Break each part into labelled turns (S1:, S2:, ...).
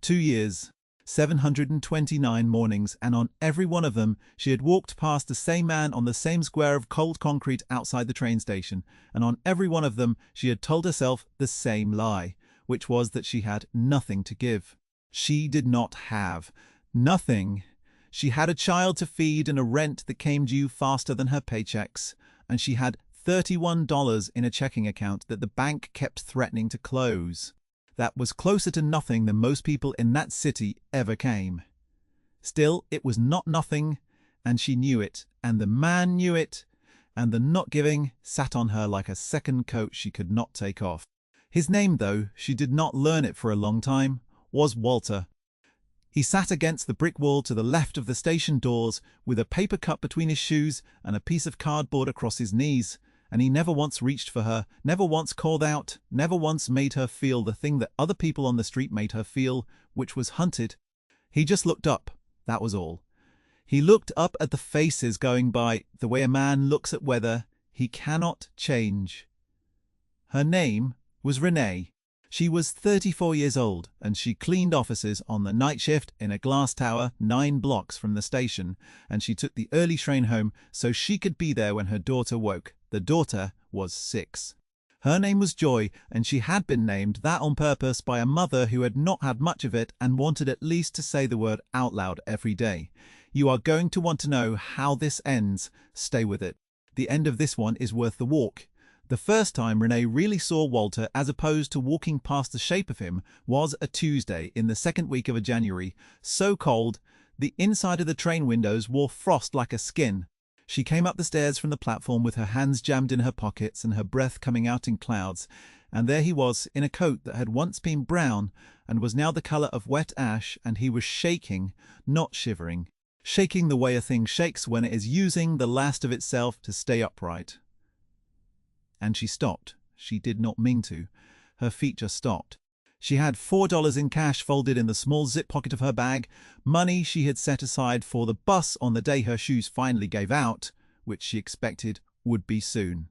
S1: 2 years, 729 mornings, and on every one of them she had walked past the same man on the same square of cold concrete outside the train station, and on every one of them she had told herself the same lie, which was that she had nothing to give. She did not have nothing. She had a child to feed and a rent that came due faster than her paychecks, and she had $31 in a checking account that the bank kept threatening to close. That was closer to nothing than most people in that city ever came. Still, it was not nothing, and she knew it, and the man knew it, and the not giving sat on her like a second coat she could not take off. His name, though she did not learn it for a long time, was Walter. He sat against the brick wall to the left of the station doors with a paper cup between his shoes and a piece of cardboard across his knees, and he never once reached for her, never once called out, never once made her feel the thing that other people on the street made her feel, which was hunted. He just looked up, that was all. He looked up at the faces going by, the way a man looks at weather he cannot change. Her name was Renee. She was 34 years old, and she cleaned offices on the night shift in a glass tower 9 blocks from the station, and she took the early train home so she could be there when her daughter woke. The daughter was 6. Her name was Joy, and she had been named that on purpose by a mother who had not had much of it and wanted at least to say the word out loud every day. You are going to want to know how this ends. Stay with it. The end of this one is worth the walk. The first time Renee really saw Walter, as opposed to walking past the shape of him, was a Tuesday in the second week of January, so cold the inside of the train windows wore frost like a skin. She came up the stairs from the platform with her hands jammed in her pockets and her breath coming out in clouds, and there he was in a coat that had once been brown and was now the colour of wet ash, and he was shaking, not shivering. Shaking the way a thing shakes when it is using the last of itself to stay upright. And she stopped. She did not mean to. Her feet just stopped. She had $4 in cash folded in the small zip pocket of her bag, money she had set aside for the bus on the day her shoes finally gave out, which she expected would be soon.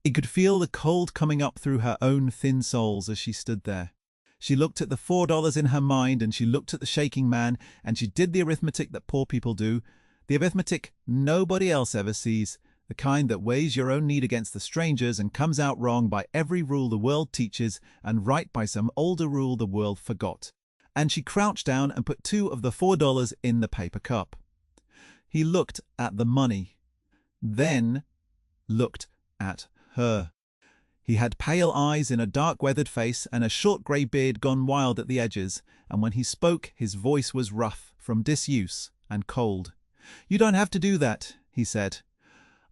S1: He could feel the cold coming up through her own thin soles as she stood there. She looked at the $4 in her mind, and she looked at the shaking man, and she did the arithmetic that poor people do, the arithmetic nobody else ever sees, the kind that weighs your own need against the stranger's and comes out wrong by every rule the world teaches and right by some older rule the world forgot. And she crouched down and put 2 of the $4 in the paper cup. He looked at the money, then looked at her. He had pale eyes in a dark weathered face and a short grey beard gone wild at the edges, and when he spoke his voice was rough from disuse and cold. "You don't have to do that," he said.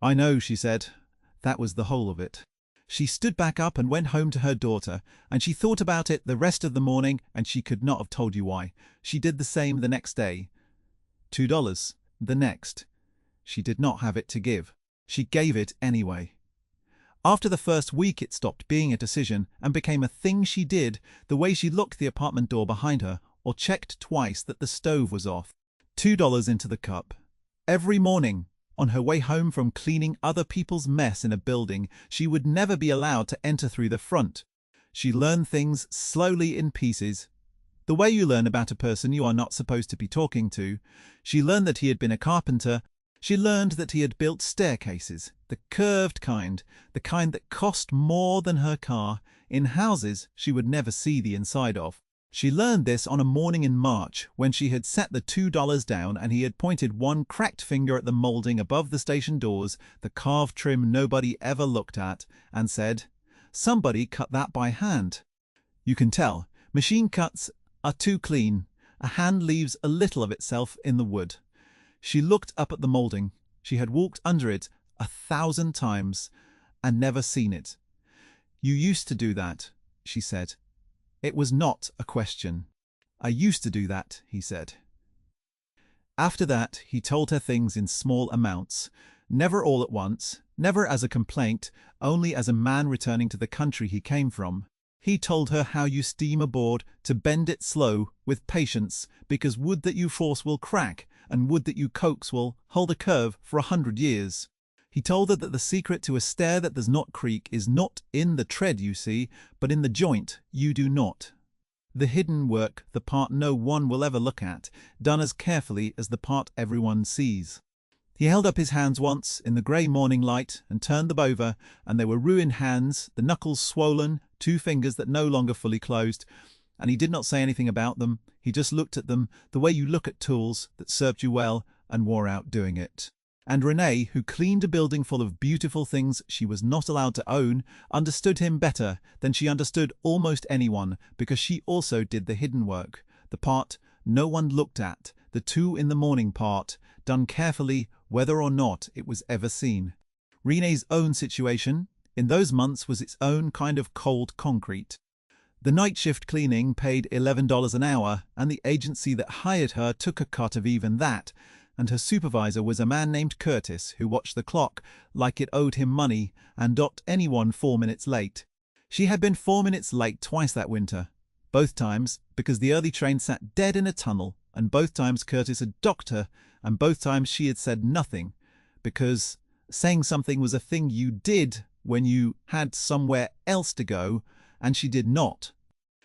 S1: "I know," she said. That was the whole of it. She stood back up and went home to her daughter, and she thought about it the rest of the morning, and she could not have told you why. She did the same the next day. $2. The next. She did not have it to give. She gave it anyway. After the first week it stopped being a decision and became a thing she did, the way she locked the apartment door behind her or checked twice that the stove was off. $2 into the cup. Every morning. On her way home from cleaning other people's mess in a building, she would never be allowed to enter through the front. She learned things slowly in pieces. The way you learn about a person you are not supposed to be talking to. She learned that he had been a carpenter. She learned that he had built staircases, the curved kind, the kind that cost more than her car, in houses she would never see the inside of. She learned this on a morning in March, when she had set the $2 down and he had pointed one cracked finger at the moulding above the station doors, the carved trim nobody ever looked at, and said, "Somebody cut that by hand." You can tell, machine cuts are too clean. A hand leaves a little of itself in the wood. She looked up at the moulding. She had walked under it 1,000 times and never seen it. "You used to do that," she said. It was not a question. "I used to do that," he said. After that, he told her things in small amounts, never all at once, never as a complaint, only as a man returning to the country he came from. He told her how you steam a board to bend it slow, with patience, because wood that you force will crack, and wood that you coax will hold a curve for 100 years. He told her that the secret to a stair that does not creak is not in the tread you see, but in the joint you do not. The hidden work, the part no one will ever look at, done as carefully as the part everyone sees. He held up his hands once in the grey morning light and turned them over, and they were ruined hands, the knuckles swollen, 2 fingers that no longer fully closed, and he did not say anything about them. He just looked at them the way you look at tools that served you well and wore out doing it. And Renee, who cleaned a building full of beautiful things she was not allowed to own, understood him better than she understood almost anyone, because she also did the hidden work, the part no one looked at, the 2 in the morning part, done carefully whether or not it was ever seen. Renee's own situation in those months was its own kind of cold concrete. The night shift cleaning paid $11 an hour, and the agency that hired her took a cut of even that, and her supervisor was a man named Curtis who watched the clock like it owed him money and docked anyone 4 minutes late. She had been 4 minutes late twice that winter, both times because the early train sat dead in a tunnel, and both times Curtis had docked her, and both times she had said nothing, because saying something was a thing you did when you had somewhere else to go, and she did not.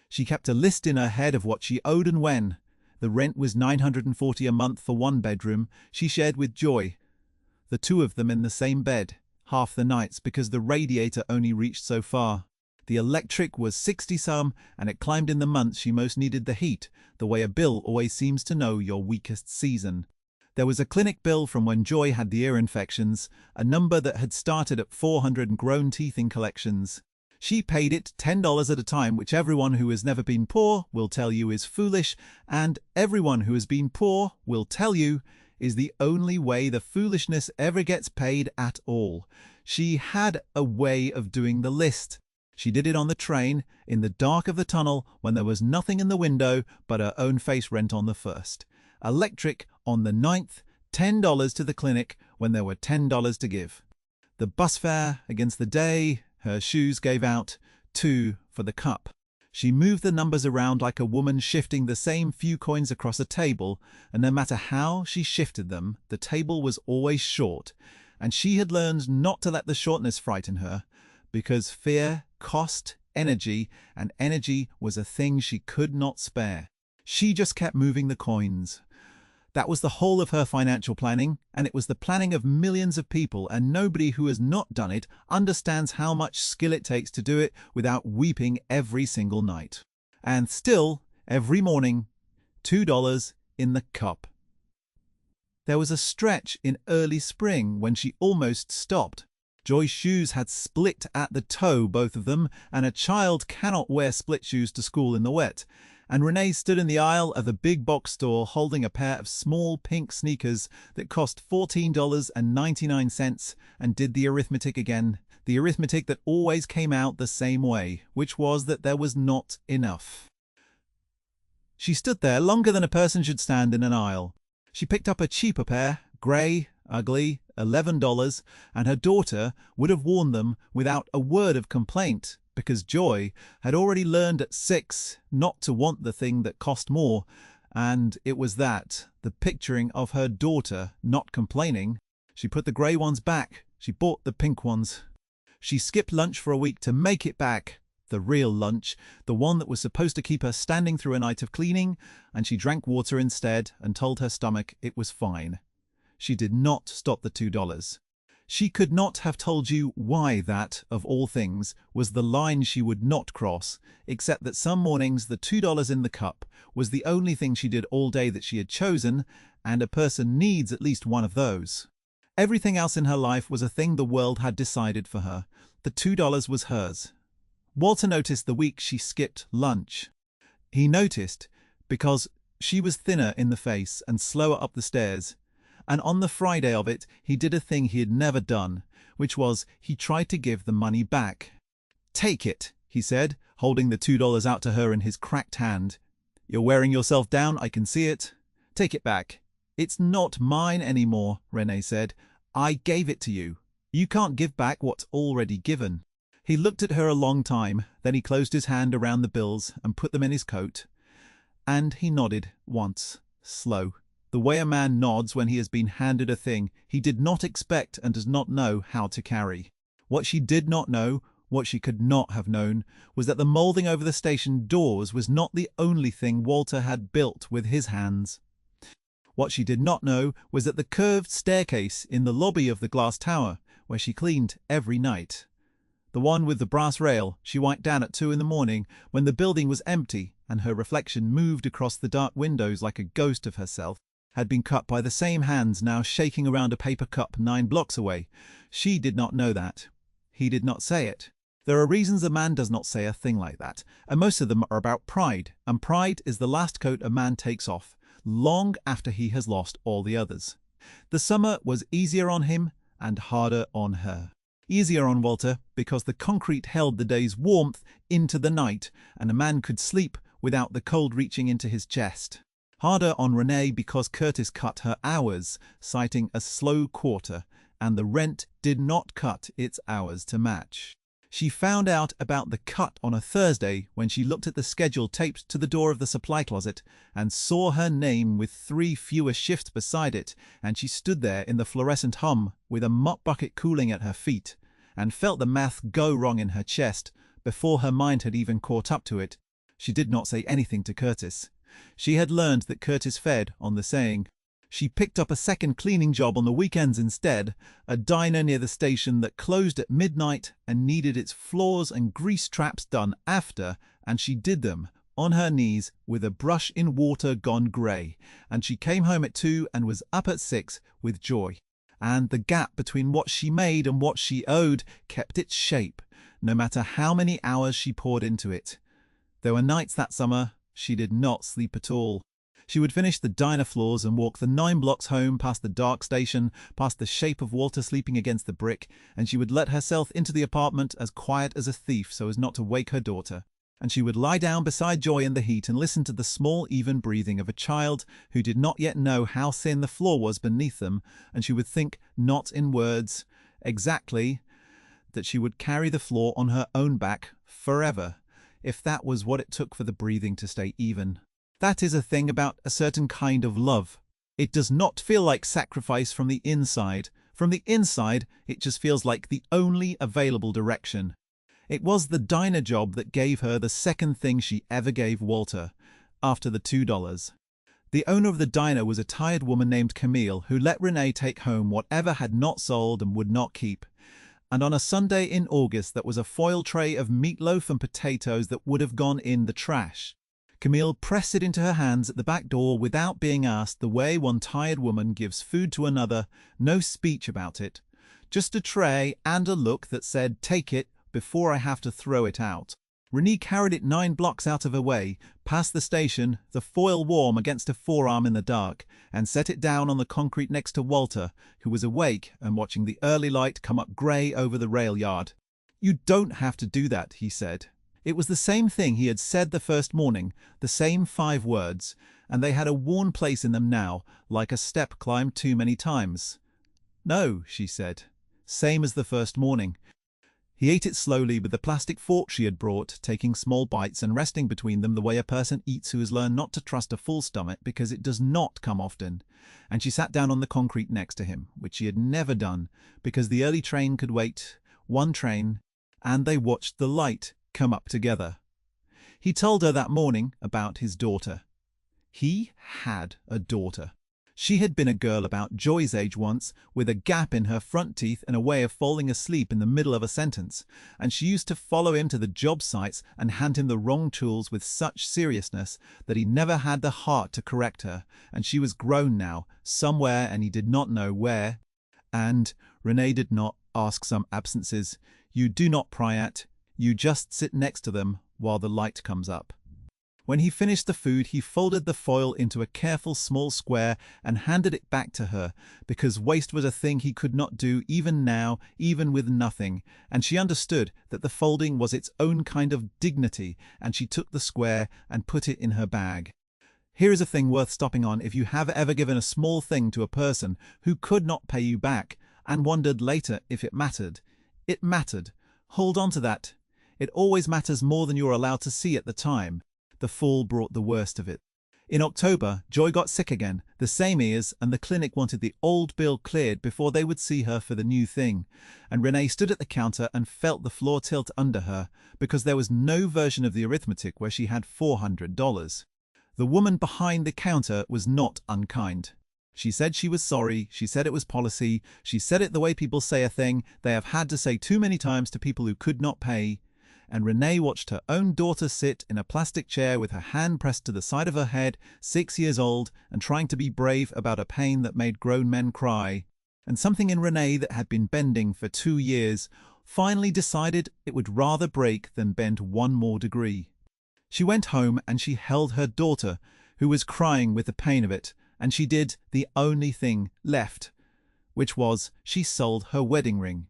S1: She kept a list in her head of what she owed and when. The rent was $940 a month for 1 bedroom she shared with Joy, the 2 of them in the same bed, half the nights because the radiator only reached so far. The electric was 60-some, and it climbed in the months she most needed the heat, the way a bill always seems to know your weakest season. There was a clinic bill from when Joy had the ear infections, a number that had started at 400 and grown teeth in collections. She paid it $10 at a time, which everyone who has never been poor will tell you is foolish, and everyone who has been poor will tell you is the only way the foolishness ever gets paid at all. She had a way of doing the list. She did it on the train, in the dark of the tunnel, when there was nothing in the window but her own face rent on the 1st. Electric on the 9th, $10 to the clinic when there were $10 to give. The bus fare against the day her shoes gave out, 2 for the cup. She moved the numbers around like a woman shifting the same few coins across a table, and no matter how she shifted them, the table was always short, and she had learned not to let the shortness frighten her, because fear cost energy, and energy was a thing she could not spare. She just kept moving the coins. That was the whole of her financial planning, and it was the planning of millions of people, and nobody who has not done it understands how much skill it takes to do it without weeping every single night. And still, every morning, $2 in the cup. There was a stretch in early spring when she almost stopped. Joy's shoes had split at the toe, both of them, and a child cannot wear split shoes to school in the wet. And Renee stood in the aisle of the big box store holding a pair of small pink sneakers that cost $14.99 and did the arithmetic again, the arithmetic that always came out the same way, which was that there was not enough. She stood there longer than a person should stand in an aisle. She picked up a cheaper pair, grey, ugly, $11, and her daughter would have worn them without a word of complaint, because Joy had already learned at 6 not to want the thing that cost more, and it was that, the picturing of her daughter not complaining. She put the grey ones back. She bought the pink ones. She skipped lunch for a week to make it back, the real lunch, the one that was supposed to keep her standing through a night of cleaning, and she drank water instead and told her stomach it was fine. She did not stop the $2. She could not have told you why that, of all things, was the line she would not cross, except that some mornings the $2 in the cup was the only thing she did all day that she had chosen, and a person needs at least one of those. Everything else in her life was a thing the world had decided for her. The $2 was hers. Walter noticed the week she skipped lunch. He noticed because she was thinner in the face and slower up the stairs. And on the Friday of it, he did a thing he had never done, which was he tried to give the money back. "Take it," he said, holding the $2 out to her in his cracked hand. "You're wearing yourself down, I can see it. Take it back." "It's not mine anymore," Renee said. "I gave it to you. You can't give back what's already given." He looked at her a long time, then he closed his hand around the bills and put them in his coat. And he nodded once, slow. The way a man nods when he has been handed a thing he did not expect and does not know how to carry. What she did not know What she could not have known was that the moulding over the station doors was not the only thing Walter had built with his hands. What she did not know was that the curved staircase in the lobby of the glass tower, where she cleaned every night, the one with the brass rail she wiped down at 2 in the morning when the building was empty and her reflection moved across the dark windows like a ghost of herself, had been cut by the same hands now shaking around a paper cup 9 blocks away. She did not know that. He did not say it. There are reasons a man does not say a thing like that, and most of them are about pride, and pride is the last coat a man takes off, long after he has lost all the others. The summer was easier on him and harder on her. Easier on Walter because the concrete held the day's warmth into the night, and a man could sleep without the cold reaching into his chest. Harder on Renee because Curtis cut her hours, citing a slow quarter, and the rent did not cut its hours to match. She found out about the cut on a Thursday when she looked at the schedule taped to the door of the supply closet and saw her name with 3 fewer shifts beside it, and she stood there in the fluorescent hum with a mop bucket cooling at her feet, and felt the math go wrong in her chest before her mind had even caught up to it. She did not say anything to Curtis. She had learned that Curtis fed on the saying. She picked up a second cleaning job on the weekends instead, a diner near the station that closed at midnight and needed its floors and grease traps done after, and she did them, on her knees, with a brush in water gone grey, and she came home at 2 and was up at 6 with joy. And the gap between what she made and what she owed kept its shape, no matter how many hours she poured into it. There were nights that summer she did not sleep at all. She would finish the diner floors and walk the 9 blocks home past the dark station, past the shape of Walter sleeping against the brick, and she would let herself into the apartment as quiet as a thief so as not to wake her daughter. And she would lie down beside Joy in the heat and listen to the small, even breathing of a child who did not yet know how thin the floor was beneath them, and she would think, not in words, exactly, that she would carry the floor on her own back forever, if that was what it took for the breathing to stay even. That is a thing about a certain kind of love. It does not feel like sacrifice from the inside. From the inside, it just feels like the only available direction. It was the diner job that gave her the second thing she ever gave Walter, after the $2. The owner of the diner was a tired woman named Camille who let Renee take home whatever had not sold and would not keep. And on a Sunday in August that was a foil tray of meatloaf and potatoes that would have gone in the trash. Camille pressed it into her hands at the back door without being asked, the way one tired woman gives food to another, no speech about it. Just a tray and a look that said, "Take it before I have to throw it out." Renee carried it 9 blocks out of her way, past the station, the foil warm against her forearm in the dark, and set it down on the concrete next to Walter, who was awake and watching the early light come up grey over the rail yard. "You don't have to do that," he said. It was the same thing he had said the first morning, the same 5 words, and they had a worn place in them now, like a step climbed too many times. "No," she said, same as the first morning. He ate it slowly with the plastic fork she had brought, taking small bites and resting between them the way a person eats who has learned not to trust a full stomach because it does not come often. And she sat down on the concrete next to him, which she had never done, because the early train could wait, one train, and they watched the light come up together. He told her that morning about his daughter. He had a daughter. She had been a girl about Joy's age once, with a gap in her front teeth and a way of falling asleep in the middle of a sentence, and she used to follow him to the job sites and hand him the wrong tools with such seriousness that he never had the heart to correct her, and she was grown now, somewhere, and he did not know where. And Renee did not ask some absences you do not pry at, you just sit next to them while the light comes up. When he finished the food, he folded the foil into a careful small square and handed it back to her, because waste was a thing he could not do even now, even with nothing, and she understood that the folding was its own kind of dignity, and she took the square and put it in her bag. Here is a thing worth stopping on if you have ever given a small thing to a person who could not pay you back, and wondered later if it mattered. It mattered. Hold on to that. It always matters more than you're allowed to see at the time. The fall brought the worst of it. In October, Joy got sick again, the same ears, and the clinic wanted the old bill cleared before they would see her for the new thing. And Renee stood at the counter and felt the floor tilt under her, because there was no version of the arithmetic where she had $400. The woman behind the counter was not unkind. She said she was sorry, she said it was policy, she said it the way people say a thing they have had to say too many times to people who could not pay. And Renee watched her own daughter sit in a plastic chair with her hand pressed to the side of her head, 6 years old, and trying to be brave about a pain that made grown men cry. And something in Renee that had been bending for 2 years finally decided it would rather break than bend one more degree. She went home and she held her daughter, who was crying with the pain of it, and she did the only thing left, which was she sold her wedding ring.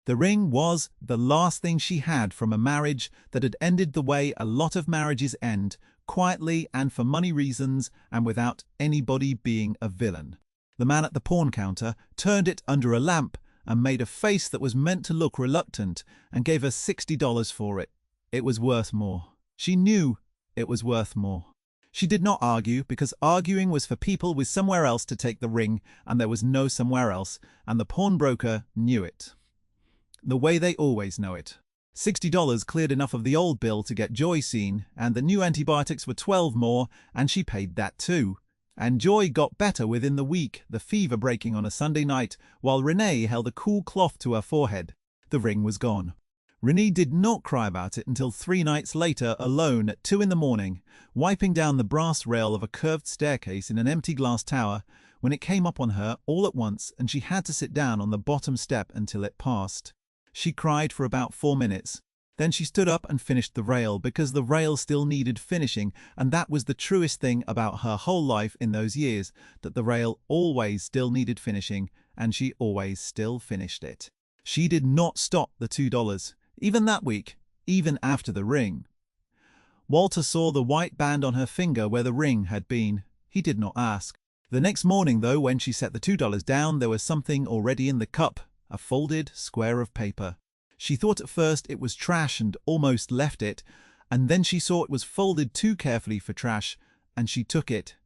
S1: The ring was the last thing she had from a marriage that had ended the way a lot of marriages end, quietly and for money reasons and without anybody being a villain. The man at the pawn counter turned it under a lamp and made a face that was meant to look reluctant and gave her $60 for it. It was worth more. She knew it was worth more. She did not argue, because arguing was for people with somewhere else to take the ring, and there was no somewhere else, and the pawnbroker knew it. The way they always know it. $60 cleared enough of the old bill to get Joy seen, and the new antibiotics were 12 more, and she paid that too. And Joy got better within the week, the fever breaking on a Sunday night, while Renee held a cool cloth to her forehead. The ring was gone. Renee did not cry about it until 3 nights later, alone at 2 in the morning, wiping down the brass rail of a curved staircase in an empty glass tower, when it came up on her all at once and she had to sit down on the bottom step until it passed. She cried for about 4 minutes. Then she stood up and finished the rail, because the rail still needed finishing, and that was the truest thing about her whole life in those years, that the rail always still needed finishing, and she always still finished it. She did not stop the $2, even that week, even after the ring. Walter saw the white band on her finger where the ring had been. He did not ask. The next morning, though, when she set the $2 down, there was something already in the cup. A folded square of paper. She thought at first it was trash and almost left it, and then she saw it was folded too carefully for trash, and she took it.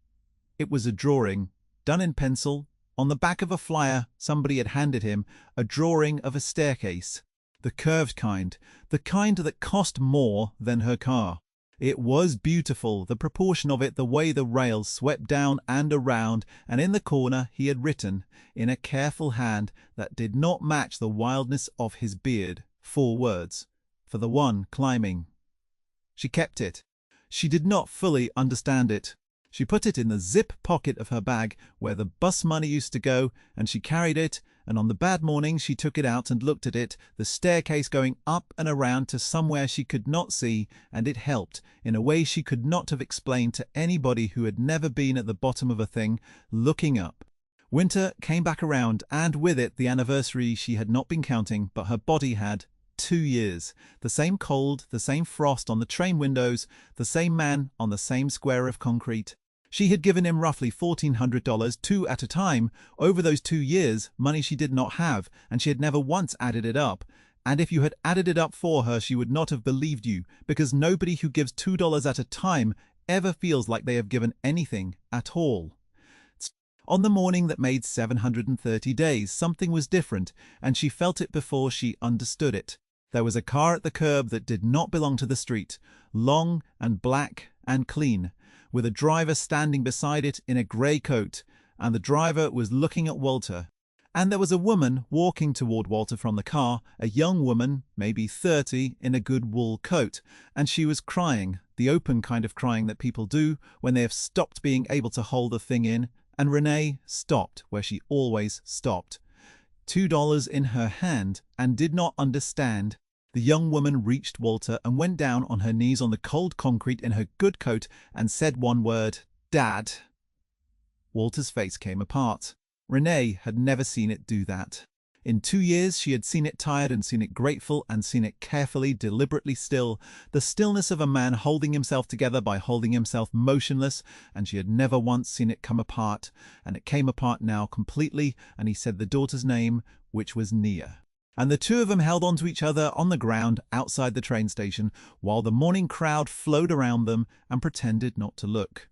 S1: It was a drawing, done in pencil, on the back of a flyer somebody had handed him, a drawing of a staircase. The curved kind, the kind that cost more than her car. It was beautiful, the proportion of it, the way the rails swept down and around, and in the corner he had written, in a careful hand that did not match the wildness of his beard, 4 words, for the one climbing. She kept it. She did not fully understand it. She put it in the zip pocket of her bag where the bus money used to go, and she carried it, and on the bad morning she took it out and looked at it, the staircase going up and around to somewhere she could not see, and it helped, in a way she could not have explained to anybody who had never been at the bottom of a thing, looking up. Winter came back around, and with it the anniversary she had not been counting, but her body had. 2 years. The same cold, the same frost on the train windows, the same man on the same square of concrete. She had given him roughly $1,400, 2 at a time, over those 2 years, money she did not have, and she had never once added it up. And if you had added it up for her, she would not have believed you, because nobody who gives $2 at a time ever feels like they have given anything at all. On the morning that made 730 days, something was different, and she felt it before she understood it. There was a car at the curb that did not belong to the street, long and black and clean, with a driver standing beside it in a grey coat, and the driver was looking at Walter. And there was a woman walking toward Walter from the car, a young woman, maybe 30, in a good wool coat, and she was crying, the open kind of crying that people do when they have stopped being able to hold the thing in, and Renee stopped where she always stopped. $2 in her hand, and did not understand. The young woman reached Walter and went down on her knees on the cold concrete in her good coat and said one word, "Dad." Walter's face came apart. Renee had never seen it do that. In 2 years she had seen it tired and seen it grateful and seen it carefully, deliberately still, the stillness of a man holding himself together by holding himself motionless, and she had never once seen it come apart, and it came apart now completely, and he said the daughter's name, which was Nia. And the two of them held on to each other on the ground outside the train station, while the morning crowd flowed around them and pretended not to look.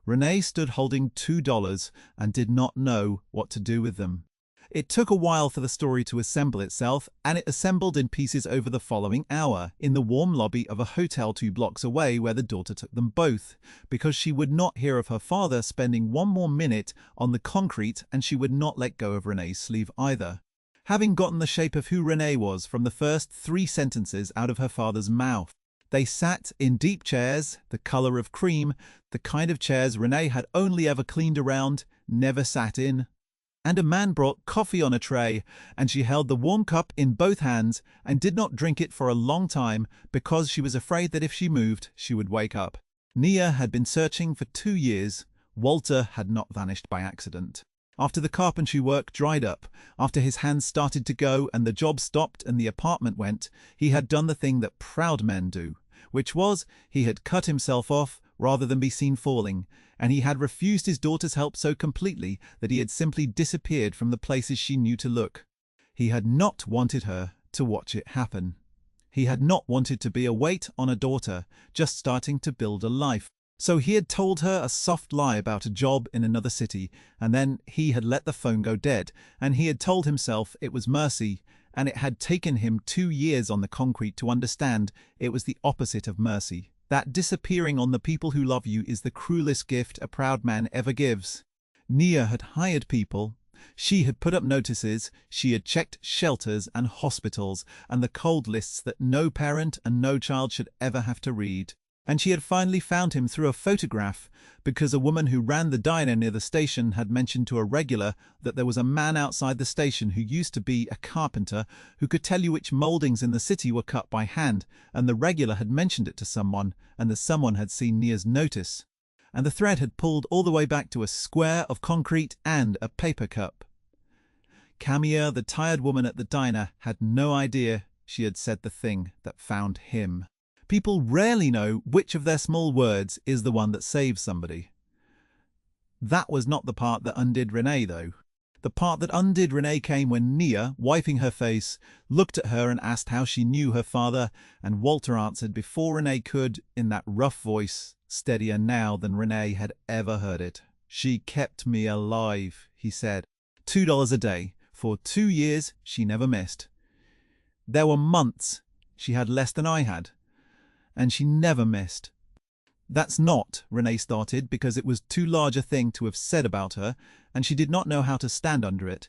S1: Renee stood holding $2 and did not know what to do with them. It took a while for the story to assemble itself, and it assembled in pieces over the following hour, in the warm lobby of a hotel 2 blocks away where the daughter took them both, because she would not hear of her father spending one more minute on the concrete, and she would not let go of Renee's sleeve either. Having gotten the shape of who Renee was from the first 3 sentences out of her father's mouth, they sat in deep chairs, the color of cream, the kind of chairs Renee had only ever cleaned around, never sat in. And a man brought coffee on a tray, and she held the warm cup in both hands and did not drink it for a long time because she was afraid that if she moved, she would wake up. Nia had been searching for 2 years. Walter had not vanished by accident. After the carpentry work dried up, after his hands started to go and the job stopped and the apartment went, he had done the thing that proud men do, which was he had cut himself off rather than be seen falling, and he had refused his daughter's help so completely that he had simply disappeared from the places she knew to look. He had not wanted her to watch it happen. He had not wanted to be a weight on a daughter just starting to build a life. So he had told her a soft lie about a job in another city, and then he had let the phone go dead, and he had told himself it was mercy, and it had taken him 2 years on the concrete to understand it was the opposite of mercy. That disappearing on the people who love you is the cruelest gift a proud man ever gives. Nia had hired people. She had put up notices, she had checked shelters and hospitals and the cold lists that no parent and no child should ever have to read. And she had finally found him through a photograph because a woman who ran the diner near the station had mentioned to a regular that there was a man outside the station who used to be a carpenter who could tell you which mouldings in the city were cut by hand, and the regular had mentioned it to someone, and the someone had seen Nia's notice. And the thread had pulled all the way back to a square of concrete and a paper cup. Camilla, the tired woman at the diner, had no idea she had said the thing that found him. People rarely know which of their small words is the one that saves somebody. That was not the part that undid Renee, though. The part that undid Renee came when Nia, wiping her face, looked at her and asked how she knew her father, and Walter answered before Renee could, in that rough voice, steadier now than Renee had ever heard it. "She kept me alive," he said. $2 a day. For 2 years, she never missed. There were months she had less than I had, and she never missed. "That's not," Renee started, because it was too large a thing to have said about her, and she did not know how to stand under it.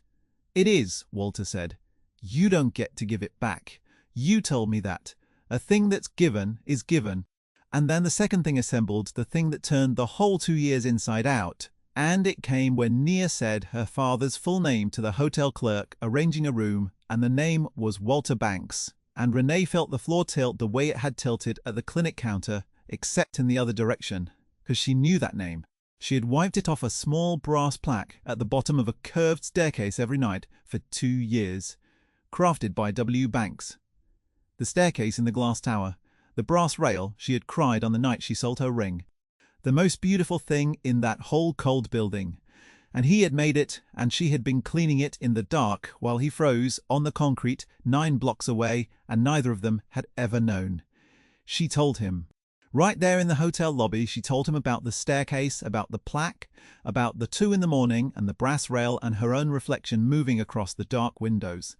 S1: "It is," Walter said. "You don't get to give it back. You told me that. A thing that's given is given." And then the second thing assembled, the thing that turned the whole 2 years inside out. And it came when Nia said her father's full name to the hotel clerk arranging a room, and the name was Walter Banks. And Renee felt the floor tilt the way it had tilted at the clinic counter, except in the other direction, because she knew that name. She had wiped it off a small brass plaque at the bottom of a curved staircase every night for 2 years, crafted by W. Banks. The staircase in the glass tower, the brass rail, she had cried on the night she sold her ring. The most beautiful thing in that whole cold building. And he had made it, and she had been cleaning it in the dark while he froze on the concrete 9 blocks away, and neither of them had ever known. She told him. Right there in the hotel lobby, she told him about the staircase, about the plaque, about the 2 in the morning and the brass rail and her own reflection moving across the dark windows.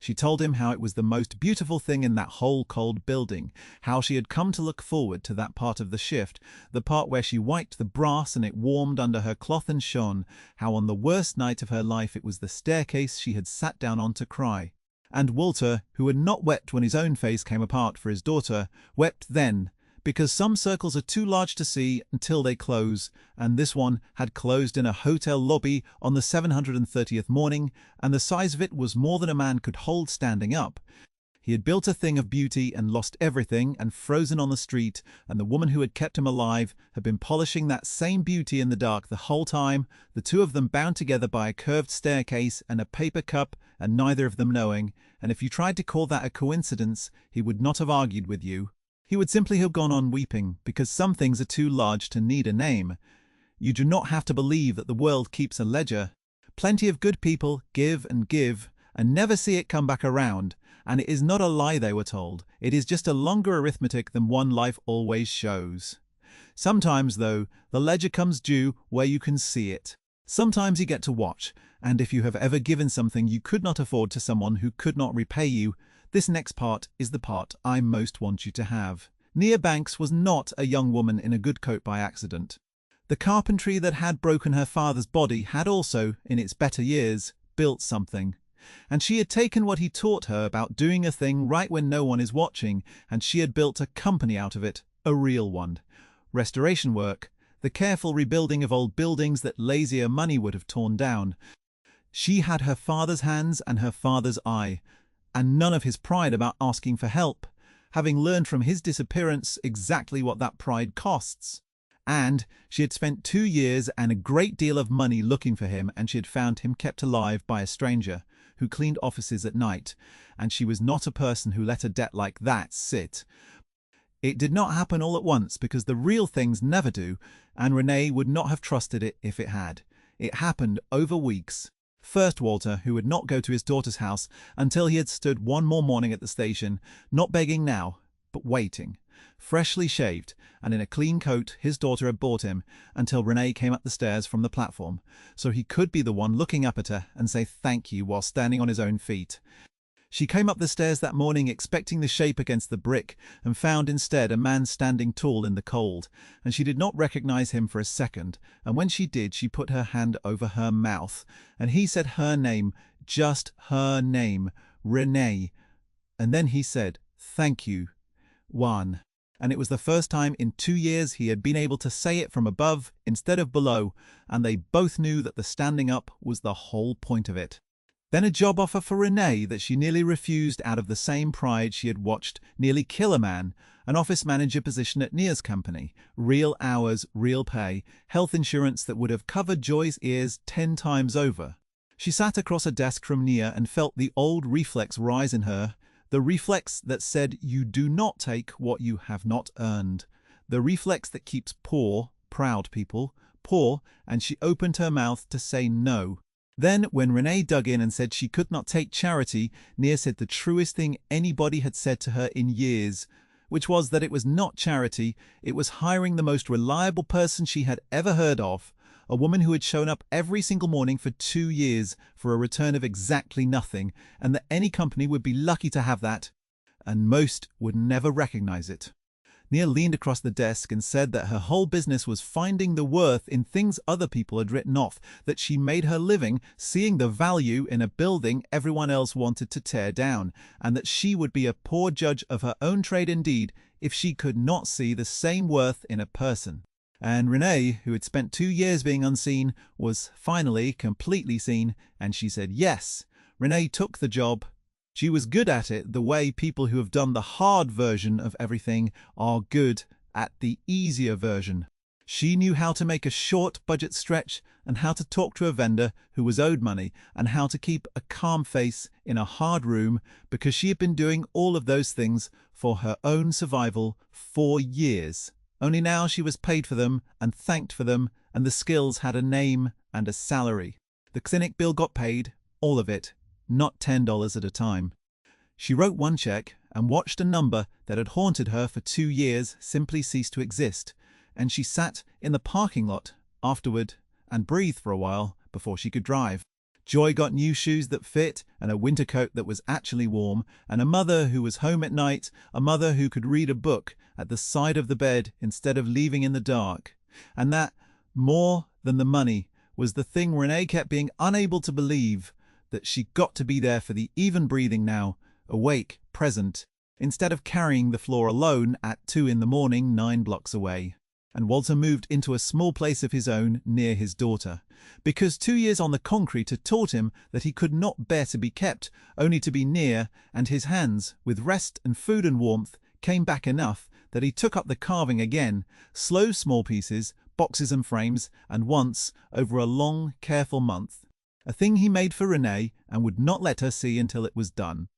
S1: She told him how it was the most beautiful thing in that whole cold building, how she had come to look forward to that part of the shift, the part where she wiped the brass and it warmed under her cloth and shone, how on the worst night of her life it was the staircase she had sat down on to cry. And Walter, who had not wept when his own face came apart for his daughter, wept then, because some circles are too large to see until they close, and this one had closed in a hotel lobby on the 730th morning, and the size of it was more than a man could hold standing up. He had built a thing of beauty and lost everything and frozen on the street, and the woman who had kept him alive had been polishing that same beauty in the dark the whole time, the 2 of them bound together by a curved staircase and a paper cup, and neither of them knowing, and if you tried to call that a coincidence, he would not have argued with you. He would simply have gone on weeping, because some things are too large to need a name. You do not have to believe that the world keeps a ledger. Plenty of good people give, and never see it come back around, and it is not a lie they were told. It is just a longer arithmetic than one life always shows. Sometimes, though, the ledger comes due where you can see it. Sometimes you get to watch, and if you have ever given something you could not afford to someone who could not repay you, this next part is the part I most want you to have. Nia Banks was not a young woman in a good coat by accident. The carpentry that had broken her father's body had also, in its better years, built something. And she had taken what he taught her about doing a thing right when no one is watching, and she had built a company out of it, a real one. Restoration work, the careful rebuilding of old buildings that lazier money would have torn down. She had her father's hands and her father's eye, and none of his pride about asking for help, having learned from his disappearance exactly what that pride costs. And she had spent 2 years and a great deal of money looking for him, and she had found him kept alive by a stranger who cleaned offices at night, and she was not a person who let a debt like that sit. It did not happen all at once, because the real things never do, and Renee would not have trusted it if it had. It happened over weeks. First Walter, who would not go to his daughter's house until he had stood one more morning at the station, not begging now, but waiting, freshly shaved, and in a clean coat his daughter had bought him, until Renee came up the stairs from the platform, so he could be the one looking up at her and say thank you while standing on his own feet. She came up the stairs that morning expecting the shape against the brick, and found instead a man standing tall in the cold, and she did not recognize him for a second, and when she did she put her hand over her mouth, and he said her name, just her name, Renee, and then he said, "Thank you, Juan." And it was the first time in 2 years he had been able to say it from above instead of below, and they both knew that the standing up was the whole point of it. Then a job offer for Renee that she nearly refused out of the same pride she had watched nearly kill a man, an office manager position at Nia's company, real hours, real pay, health insurance that would have covered Joy's ears 10 times over. She sat across a desk from Nia and felt the old reflex rise in her, the reflex that said you do not take what you have not earned, the reflex that keeps poor, proud people, poor, and she opened her mouth to say no. Then, when Renee dug in and said she could not take charity, Nia said the truest thing anybody had said to her in years, which was that it was not charity, it was hiring the most reliable person she had ever heard of, a woman who had shown up every single morning for 2 years for a return of exactly nothing, and that any company would be lucky to have that, and most would never recognize it. Nia leaned across the desk and said that her whole business was finding the worth in things other people had written off, that she made her living seeing the value in a building everyone else wanted to tear down, and that she would be a poor judge of her own trade indeed if she could not see the same worth in a person. And Renee, who had spent 2 years being unseen, was finally completely seen, and she said yes. Renee took the job. She was good at it the way people who have done the hard version of everything are good at the easier version. She knew how to make a short budget stretch and how to talk to a vendor who was owed money and how to keep a calm face in a hard room, because she had been doing all of those things for her own survival for years. Only now she was paid for them and thanked for them, and the skills had a name and a salary. The clinic bill got paid, all of it, not $10 at a time. She wrote one check and watched a number that had haunted her for 2 years simply cease to exist, and she sat in the parking lot afterward and breathed for a while before she could drive. Joy got new shoes that fit and a winter coat that was actually warm, and a mother who was home at night, a mother who could read a book at the side of the bed instead of leaving in the dark. And that, more than the money, was the thing Renee kept being unable to believe, that she got to be there for the even breathing now, awake, present, instead of carrying the floor alone at 2 in the morning 9 blocks away. And Walter moved into a small place of his own near his daughter, because 2 years on the concrete had taught him that he could not bear to be kept, only to be near, and his hands, with rest and food and warmth, came back enough that he took up the carving again, slow small pieces, boxes and frames, and once, over a long, careful month, a thing he made for Renee and would not let her see until it was done.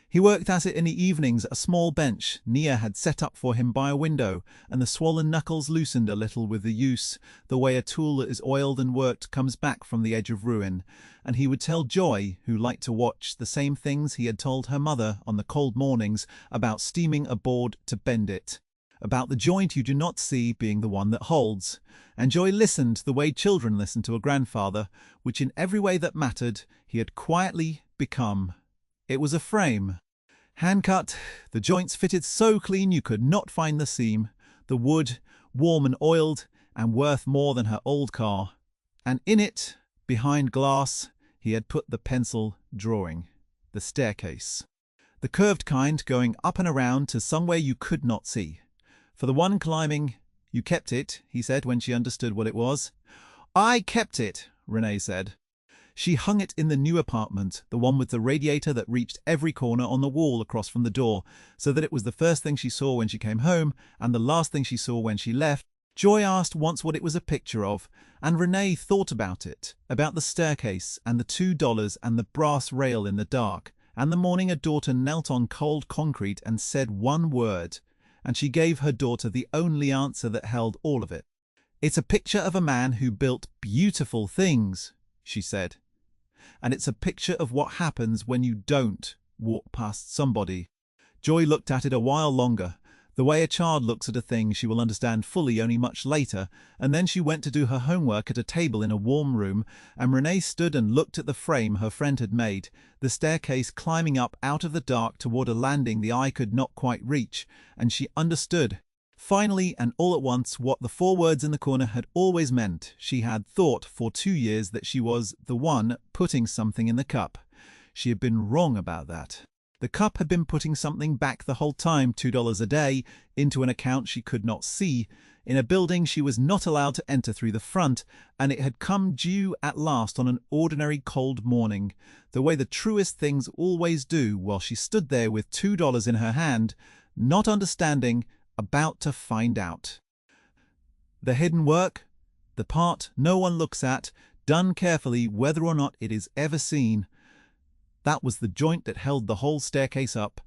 S1: He worked at it in the evenings at a small bench Nia had set up for him by a window, and the swollen knuckles loosened a little with the use, the way a tool that is oiled and worked comes back from the edge of ruin, and he would tell Joy, who liked to watch, the same things he had told her mother on the cold mornings about steaming a board to bend it. about the joint you do not see being the one that holds, and Joy listened the way children listen to a grandfather, which in every way that mattered he had quietly become. It was a frame. Hand-cut, the joints fitted so clean you could not find the seam, the wood, warm and oiled, and worth more than her old car. And in it, behind glass, he had put the pencil drawing, the staircase. The curved kind going up and around to somewhere you could not see. For the one climbing, you kept it, he said when she understood what it was. I kept it, Renee said. She hung it in the new apartment, the one with the radiator that reached every corner on the wall across from the door, so that it was the first thing she saw when she came home and the last thing she saw when she left. Joy asked once what it was a picture of, and Renee thought about it, about the staircase and the $2 and the brass rail in the dark, and the morning a daughter knelt on cold concrete and said one word, and she gave her daughter the only answer that held all of it. It's a picture of a man who built beautiful things, she said. And it's a picture of what happens when you don't walk past somebody. Joy looked at it a while longer, the way a child looks at a thing she will understand fully only much later, and then she went to do her homework at a table in a warm room, and Renee stood and looked at the frame her friend had made, the staircase climbing up out of the dark toward a landing the eye could not quite reach, and she understood. Finally and all at once what the 4 words in the corner had always meant. She had thought for 2 years that she was the one putting something in the cup. She had been wrong about that. The cup had been putting something back the whole time, $2 a day, into an account she could not see, in a building she was not allowed to enter through the front, and it had come due at last on an ordinary cold morning, the way the truest things always do, while she stood there with $2 in her hand, not understanding, about to find out. The hidden work, the part no one looks at, done carefully whether or not it is ever seen, that was the joint that held the whole staircase up.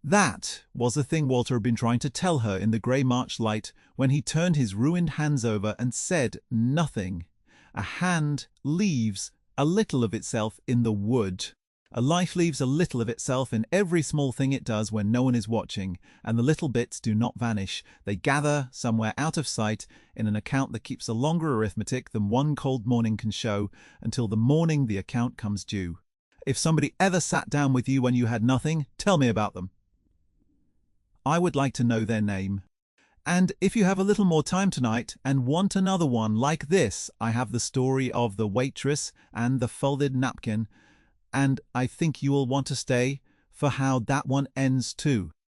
S1: That was the thing Walter had been trying to tell her in the grey March light when he turned his ruined hands over and said nothing. A hand leaves a little of itself in the wood. A life leaves a little of itself in every small thing it does when no one is watching, and the little bits do not vanish. They gather somewhere out of sight in an account that keeps a longer arithmetic than one cold morning can show, until the morning the account comes due. If somebody ever sat down with you when you had nothing, tell me about them. I would like to know their name. And if you have a little more time tonight and want another one like this, I have the story of the waitress and the folded napkin, and I think you will want to stay for how that one ends too.